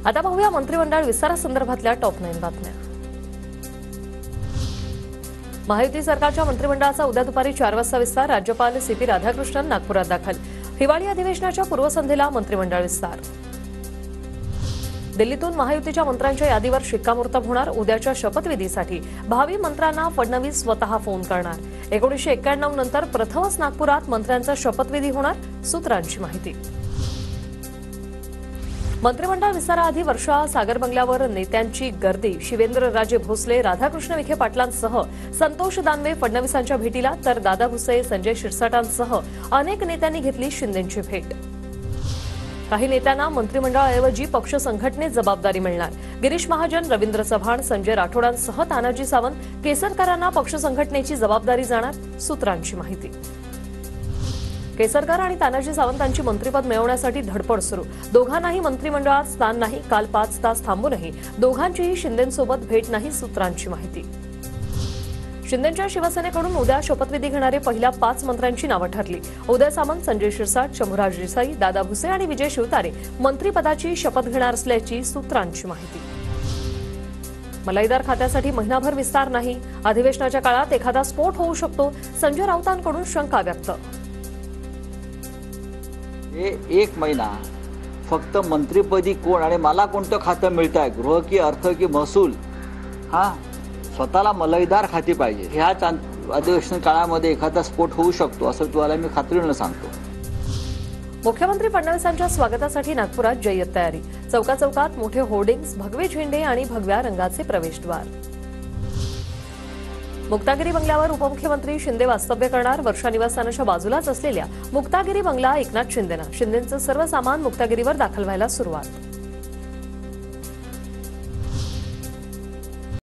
आता पाहूया मंत्रिमंडळ विस्तारासंदर्भातल्या टॉप 9 बातम्या। महायुती सरकारच्या मंत्रिमंडळाचा उद्या दुपारी 4 वाजता विस्तार। राज्यपाल सीपी राधाकृष्णन नागपुरात दाखल। हिवाळी अधिवेशनाच्या पूर्वसंध्येला मंत्रिमंडळ विस्तार। दिल्लीतून महायुतीच्या मंत्र्यांच्या यादीवर शिक्कामोर्तब होणार। उद्याच्या शपथविधीसाठी भावी मंत्र्यांना फडणवीस स्वतः फोन करणार। 1991 नंतर प्रथमच नागपुरात मंत्र्यांचा शपथविधी होणार, सूत्रांची माहिती। मंत्रिमंडळ विस्ताराआधी वर्षा सागर बंगल्यावर नेत्यांची गर्दी। शिवेंद्रराजे भोसले, राधाकृष्ण विखे पाटलांसह संतोष दानवे फडणवीसांच्या भेटीला, तर दादा भुसे, संजय शिरसाटांसह अनेक नेत्यांनी घेतली शिंदेंची भेट। काही नेत्यांना मंत्रिमंडळाऐवजी पक्ष संघटनेत जबाबदारी मिळणार। गिरीश महाजन, रवींद्र चव्हाण, संजय राठोडांसह तानाजी सावंत, केसरकरांना पक्ष संघटनेची जबाबदारी जाणार, सूत्रांची माहिती। केसरकर आणि तानाजी सावंतांची मंत्रिपद मिळवण्यासाठी धडपड सुरू। दोघांनाही मंत्रिमंडळात स्थान नाही। काल 5 तास थांबूनही दोघांचीही शिंदेंसोबत भेट नाही, सूत्रांची माहिती। शिंदेंच्या शिवसेनेकडून उद्या शपथविधी घेणारे पहिल्या 5 मंत्र्यांची नावं ठरली। उदय सामंत, संजय शिरसाट, शंभूराज देसाई, दादा भुसे आणि विजय शिवतारे मंत्रिपदाची शपथ घेणार असल्याची सूत्रांची माहिती। मलाईदार खात्यासाठी महिनाभर विस्तार नाही। अधिवेशनाच्या काळात एखादा स्फोट होऊ शकतो, संजय राऊतांकडून शंका व्यक्त। एक महिना फक्त मंत्रिपदी कोण आणि मला कोणतं खातं मिळत आहे, गृह की अर्थ की महसूल, स्वतःला मलईदार खाती पाहिजे। ह्याच अधिवेशन काळामध्ये एखादा स्फोट होऊ शकतो असं तुम्हाला मी खात्रीनं सांगतो। मुख्यमंत्री फडणवीसांच्या स्वागतासाठी नागपुरात जय्यत तयारी। चौकाचौकात मोठे होर्डिंग्स, भगवे झेंडे आणि भगव्या रंगाचे प्रवेशद्वार। मुक्तागिरी बंगल्यावर उपमुख्यमंत्री शिंदे वास्तव्य करणार। वर्षा निवासस्थानाच्या बाजूलाच असलेल्या मुक्तागिरी बंगला एकनाथ शिंदेंचं सर्व सामान मुक्तागिरीवर दाखल व्हायला सुरुवात।